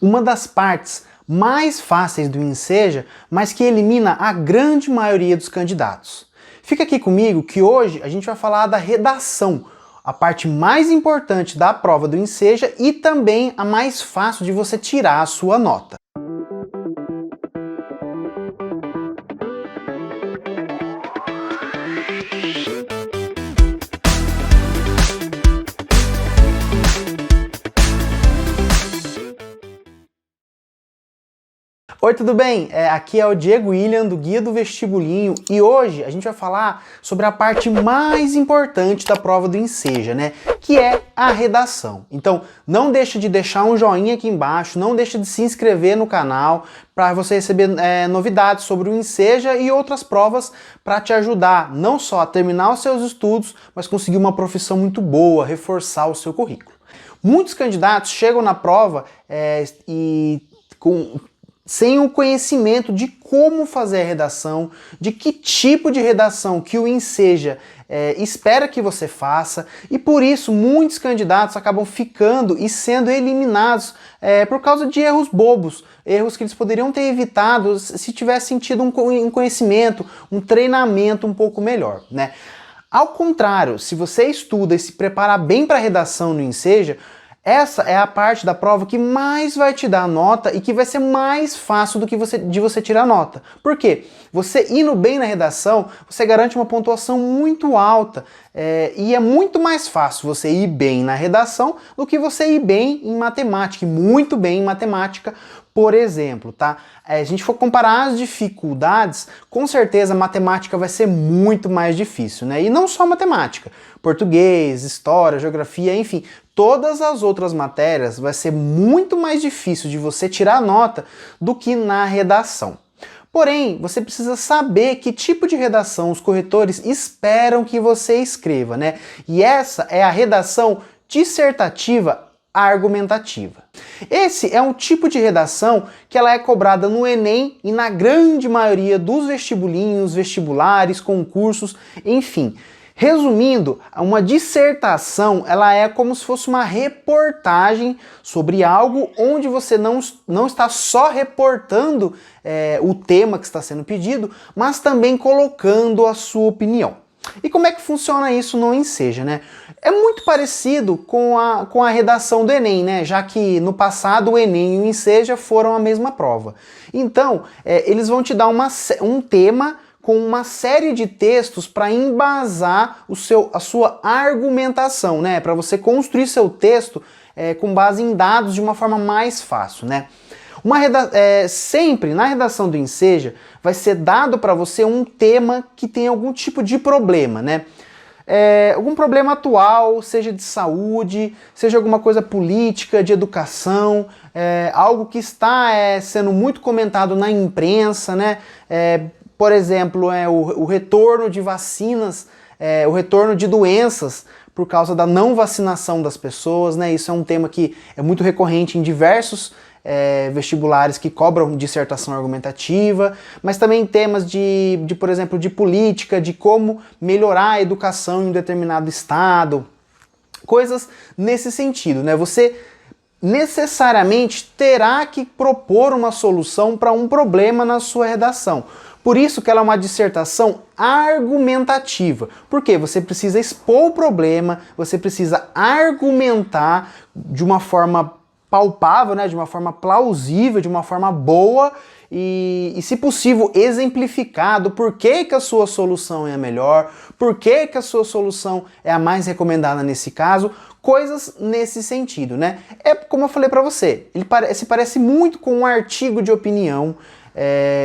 Uma das partes mais fáceis do Enseja, mas que elimina a grande maioria dos candidatos. Fica aqui comigo que hoje a gente vai falar da redação, a parte mais importante da prova do Enseja e também a mais fácil de você tirar a sua nota. Oi, tudo bem? Aqui é o Diego William, do Guia do Vestibulinho, e hoje a gente vai falar sobre a parte mais importante da prova do Enseja, né? Que é a redação. Então, não deixa de deixar um joinha aqui embaixo, não deixa de se inscrever no canal para você receber novidades sobre o Enseja e outras provas para te ajudar não só a terminar os seus estudos, mas conseguir uma profissão muito boa, reforçar o seu currículo. Muitos candidatos chegam na prova sem o conhecimento de como fazer a redação, de que tipo de redação que o Enseja espera que você faça, e por isso muitos candidatos acabam ficando e sendo eliminados por causa de erros bobos, erros que eles poderiam ter evitado se tivessem tido um conhecimento, um treinamento um pouco melhor, né? Ao contrário, se você estuda e se prepara bem para a redação no Enseja, essa é a parte da prova que mais vai te dar nota e que vai ser mais fácil de você tirar nota. Por quê? Você indo bem na redação, você garante uma pontuação muito alta e é muito mais fácil você ir bem na redação do que você ir bem em matemática, e muito bem em matemática, por exemplo, tá? Se a gente for comparar as dificuldades, com certeza a matemática vai ser muito mais difícil, né? E não só matemática, português, história, geografia, enfim, todas as outras matérias vai ser muito mais difícil de você tirar nota do que na redação. Porém, você precisa saber que tipo de redação os corretores esperam que você escreva, né? E essa é a redação dissertativa argumentativa. Esse é um tipo de redação que ela é cobrada no Enem e na grande maioria dos vestibulinhos, vestibulares, concursos, enfim. Resumindo, uma dissertação ela é como se fosse uma reportagem sobre algo onde você não está só reportando o tema que está sendo pedido, mas também colocando a sua opinião. E como é que funciona isso no Enseja, né? É muito parecido com a redação do Enem, né? Já que no passado o Enem e o Enseja foram a mesma prova. Então, eles vão te dar um tema com uma série de textos para embasar a sua argumentação, né? Para você construir seu texto com base em dados de uma forma mais fácil, né? Sempre na redação do Enseja vai ser dado para você um tema que tem algum tipo de problema, né? Algum problema atual, seja de saúde, seja alguma coisa política, de educação, algo que está sendo muito comentado na imprensa, né? Por exemplo, o retorno de vacinas, o retorno de doenças por causa da não vacinação das pessoas, né? Isso é um tema que é muito recorrente em diversos vestibulares que cobram dissertação argumentativa, mas também temas por exemplo, de política, de como melhorar a educação em um determinado estado, coisas nesse sentido, né? Você necessariamente terá que propor uma solução para um problema na sua redação. Por isso que ela é uma dissertação argumentativa. Porque você precisa expor o problema, você precisa argumentar de uma forma palpável, né, de uma forma plausível, de uma forma boa e se possível, exemplificado por que a sua solução é a melhor, por que a sua solução é a mais recomendada nesse caso, coisas nesse sentido, né? É como eu falei para você, ele se parece muito com um artigo de opinião,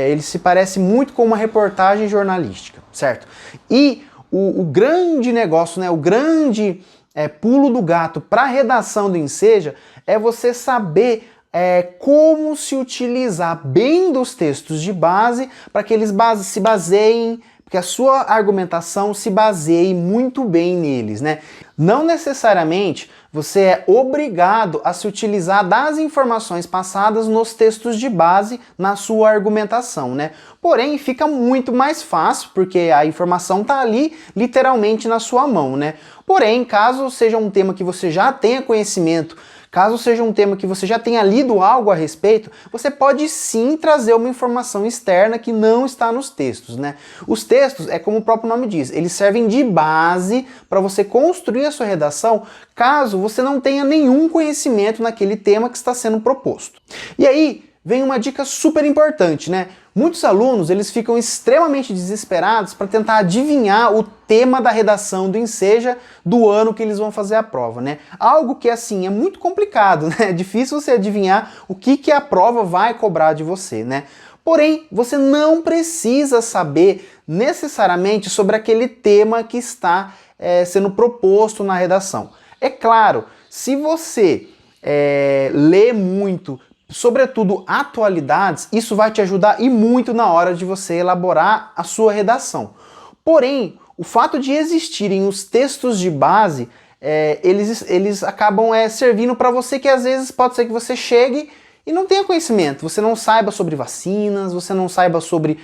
ele se parece muito com uma reportagem jornalística, certo? E o grande negócio, né, o grande pulo do gato para a redação do Enseja é você saber como se utilizar bem dos textos de base para que eles se baseiem, que a sua argumentação se baseie muito bem neles, né? Não necessariamente você é obrigado a se utilizar das informações passadas nos textos de base na sua argumentação, né? Porém, fica muito mais fácil, porque a informação está ali, literalmente, na sua mão, né? Porém, caso seja um tema que você já tenha conhecimento, caso seja um tema que você já tenha lido algo a respeito, você pode sim trazer uma informação externa que não está nos textos, né? Os textos, é como o próprio nome diz, eles servem de base para você construir a sua redação, caso você não tenha nenhum conhecimento naquele tema que está sendo proposto. E aí, vem uma dica super importante, né? Muitos alunos, eles ficam extremamente desesperados para tentar adivinhar o tema da redação do Enseja do ano que eles vão fazer a prova, né? Algo que, assim, é muito complicado, né? É difícil você adivinhar o que a prova vai cobrar de você, né? Porém, você não precisa saber necessariamente sobre aquele tema que está sendo proposto na redação. É claro, se você lê muito, sobretudo atualidades, isso vai te ajudar e muito na hora de você elaborar a sua redação. Porém, o fato de existirem os textos de base, eles acabam servindo para você, que às vezes pode ser que você chegue e não tenha conhecimento, você não saiba sobre vacinas, você não saiba sobre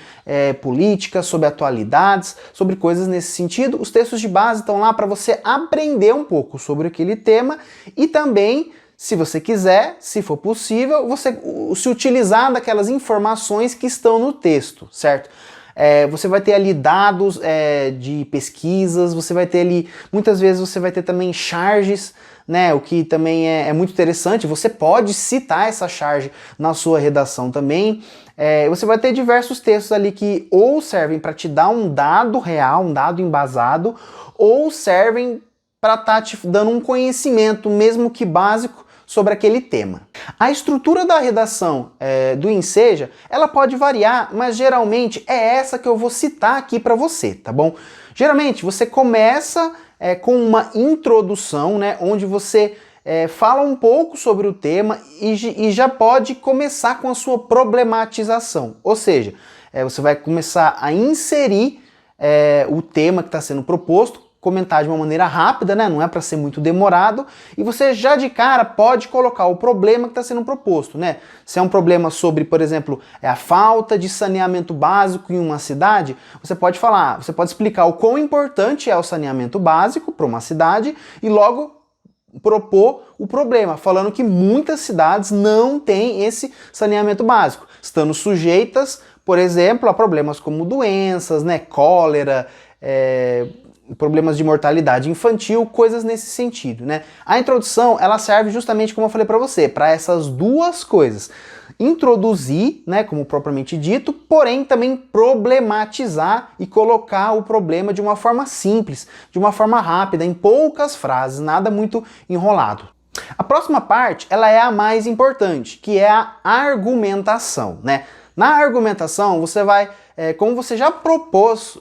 política, sobre atualidades, sobre coisas nesse sentido. Os textos de base estão lá para você aprender um pouco sobre aquele tema e também, se você quiser, se for possível, você se utilizar daquelas informações que estão no texto, certo? Você vai ter ali dados de pesquisas, você vai ter ali, muitas vezes você vai ter também charges, né? O que também é muito interessante, você pode citar essa charge na sua redação também. Você vai ter diversos textos ali que ou servem para te dar um dado real, um dado embasado, ou servem para estar te dando um conhecimento, mesmo que básico, sobre aquele tema. A estrutura da redação do Enseja, ela pode variar, mas geralmente é essa que eu vou citar aqui para você, tá bom? Geralmente você começa com uma introdução, né, onde você fala um pouco sobre o tema e já pode começar com a sua problematização. Ou seja, você vai começar a inserir o tema que está sendo proposto, comentar de uma maneira rápida, né? Não é para ser muito demorado, e você já de cara pode colocar o problema que está sendo proposto, né? Se é um problema sobre, por exemplo, a falta de saneamento básico em uma cidade, você pode falar, você pode explicar o quão importante é o saneamento básico para uma cidade e logo propor o problema, falando que muitas cidades não têm esse saneamento básico, estando sujeitas, por exemplo, a problemas como doenças, né? Cólera, problemas de mortalidade infantil, coisas nesse sentido, né? A introdução, ela serve justamente, como eu falei para você, para essas duas coisas. Introduzir, né, como propriamente dito, porém também problematizar e colocar o problema de uma forma simples, de uma forma rápida, em poucas frases, nada muito enrolado. A próxima parte, ela é a mais importante, que é a argumentação, né? Na argumentação, você vai, como você já propôs,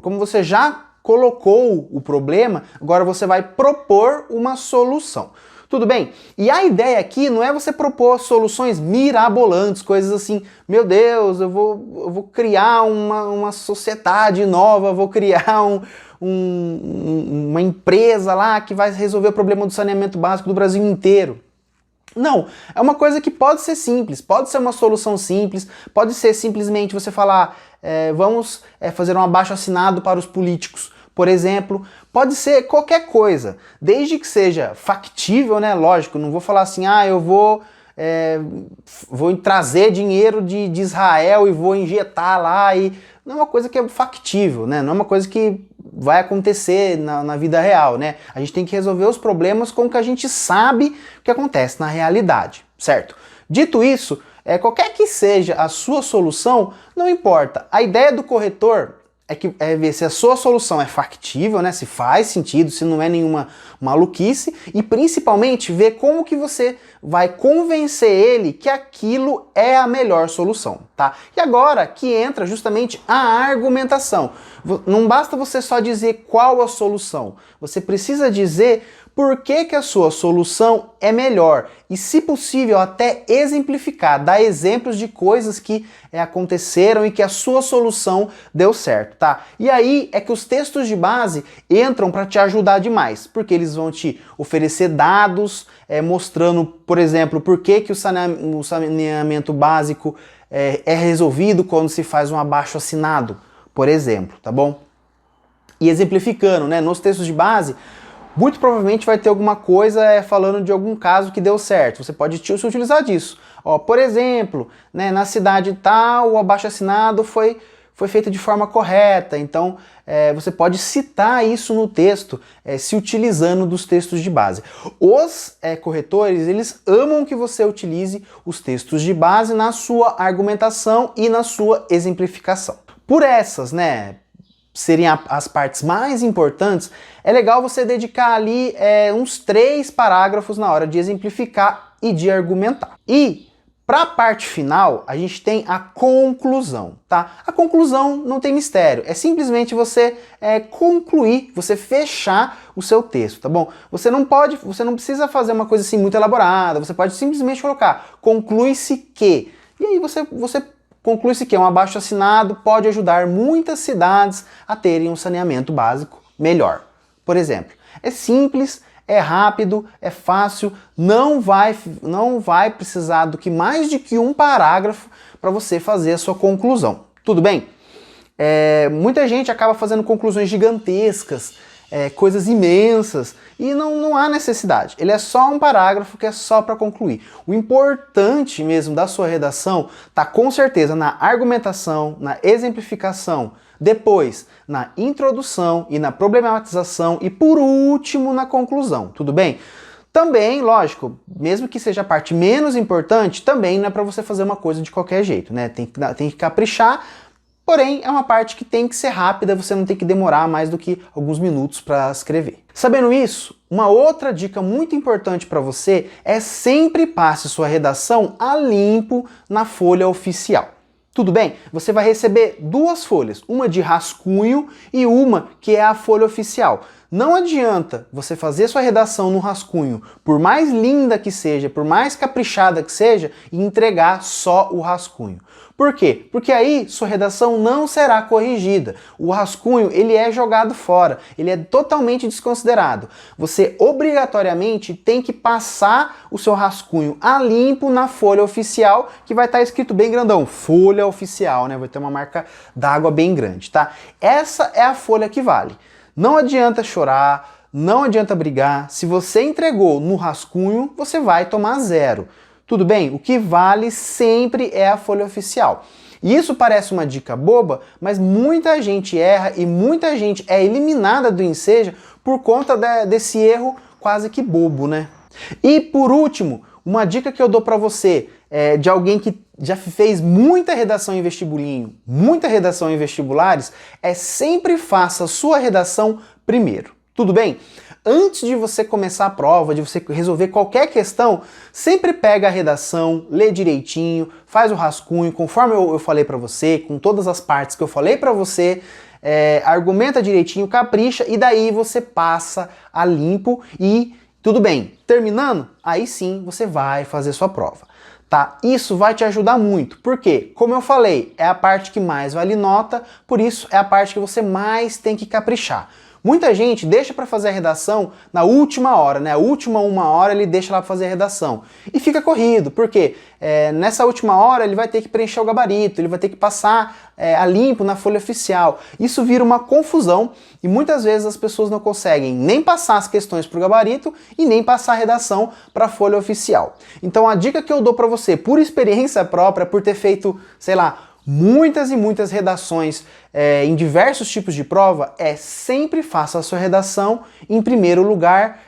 como você já colocou o problema, agora você vai propor uma solução. Tudo bem? E a ideia aqui não é você propor soluções mirabolantes, coisas assim, meu Deus, eu vou criar uma sociedade nova, vou criar uma empresa lá que vai resolver o problema do saneamento básico do Brasil inteiro. Não, é uma coisa que pode ser simples, pode ser uma solução simples, pode ser simplesmente você falar, vamos fazer um abaixo-assinado para os políticos, por exemplo, pode ser qualquer coisa, desde que seja factível, né? Lógico, não vou falar assim, eu vou trazer dinheiro de Israel e vou injetar lá, e não é uma coisa que é factível, né? Não é uma coisa que vai acontecer na vida real, né? A gente tem que resolver os problemas com o que a gente sabe que acontece na realidade, certo? Dito isso, qualquer que seja a sua solução, não importa. A ideia do corretor é ver se a sua solução é factível, né? Se faz sentido, se não é nenhuma maluquice, e principalmente ver como que você vai convencer ele que aquilo é a melhor solução, tá? E agora que entra justamente a argumentação. Não basta você só dizer qual a solução, você precisa dizer por que a sua solução é melhor e, se possível, até exemplificar, dar exemplos de coisas que aconteceram e que a sua solução deu certo, tá? E aí é que os textos de base entram para te ajudar demais, porque eles vão te oferecer dados mostrando, por exemplo, por que o saneamento básico é resolvido quando se faz um abaixo-assinado, por exemplo, tá bom? E exemplificando, né, nos textos de base, muito provavelmente vai ter alguma coisa falando de algum caso que deu certo. Você pode se utilizar disso. Ó, por exemplo, né, na cidade tal, o abaixo-assinado foi feito de forma correta. Então, você pode citar isso no texto, se utilizando dos textos de base. Os corretores, eles amam que você utilize os textos de base na sua argumentação e na sua exemplificação. Por essas, né, seriam as partes mais importantes, é legal você dedicar ali uns 3 parágrafos na hora de exemplificar e de argumentar. E para a parte final, a gente tem a conclusão, tá? A conclusão não tem mistério, é simplesmente você concluir, você fechar o seu texto, tá bom? Você não precisa fazer uma coisa assim muito elaborada, você pode simplesmente colocar conclui-se que, e aí você conclui-se que um abaixo-assinado pode ajudar muitas cidades a terem um saneamento básico melhor. Por exemplo, é simples, é rápido, é fácil, não vai precisar do que mais de que um parágrafo para você fazer a sua conclusão. Tudo bem? Muita gente acaba fazendo conclusões gigantescas, coisas imensas, e não há necessidade. Ele é só um parágrafo que é só para concluir. O importante mesmo da sua redação está com certeza na argumentação, na exemplificação, depois na introdução e na problematização e por último na conclusão, tudo bem? Também, lógico, mesmo que seja a parte menos importante, também não é para você fazer uma coisa de qualquer jeito, né? Tem que caprichar, porém é uma parte que tem que ser rápida, você não tem que demorar mais do que alguns minutos para escrever. Sabendo isso, uma outra dica muito importante para você é sempre passe sua redação a limpo na folha oficial. Tudo bem? Você vai receber 2 folhas, uma de rascunho e uma que é a folha oficial. Não adianta você fazer sua redação no rascunho, por mais linda que seja, por mais caprichada que seja, e entregar só o rascunho. Por quê? Porque aí sua redação não será corrigida. O rascunho, ele é jogado fora, ele é totalmente desconsiderado. Você obrigatoriamente tem que passar o seu rascunho a limpo na folha oficial, que vai estar escrito bem grandão, folha oficial, né? Vai ter uma marca d'água bem grande, tá? Essa é a folha que vale. Não adianta chorar, não adianta brigar. Se você entregou no rascunho, você vai tomar 0. Tudo bem? O que vale sempre é a folha oficial. E isso parece uma dica boba, mas muita gente erra e muita gente é eliminada do Enseja por conta desse erro quase que bobo, né? E por último, uma dica que eu dou para você de alguém que já fez muita redação em vestibulinho, muita redação em vestibulares, é sempre faça a sua redação primeiro. Tudo bem? Antes de você começar a prova, de você resolver qualquer questão, sempre pega a redação, lê direitinho, faz o rascunho, conforme eu falei para você, com todas as partes que eu falei para você, argumenta direitinho, capricha, e daí você passa a limpo e tudo bem. Terminando, aí sim você vai fazer sua prova. Tá? Isso vai te ajudar muito, porque, como eu falei, é a parte que mais vale nota, por isso é a parte que você mais tem que caprichar. Muita gente deixa para fazer a redação na última hora, né? A última 1 hora ele deixa lá para fazer a redação. E fica corrido, porque nessa última hora ele vai ter que preencher o gabarito, ele vai ter que passar a limpo na folha oficial. Isso vira uma confusão e muitas vezes as pessoas não conseguem nem passar as questões para o gabarito e nem passar a redação para a folha oficial. Então a dica que eu dou para você, por experiência própria, por ter feito, sei lá, muitas e muitas redações em diversos tipos de prova, sempre faça a sua redação em primeiro lugar,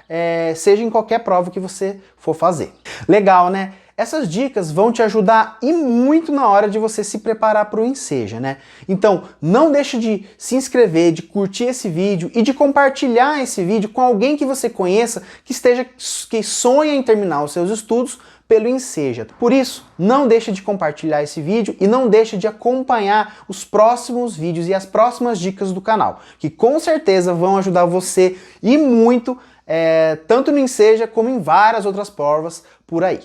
seja em qualquer prova que você for fazer. Legal, né? Essas dicas vão te ajudar e muito na hora de você se preparar para o Enseja, né? Então, não deixe de se inscrever, de curtir esse vídeo e de compartilhar esse vídeo com alguém que você conheça que sonha em terminar os seus estudos pelo Enseja. Por isso, não deixe de compartilhar esse vídeo e não deixe de acompanhar os próximos vídeos e as próximas dicas do canal, que com certeza vão ajudar você e muito, tanto no Enseja como em várias outras provas por aí.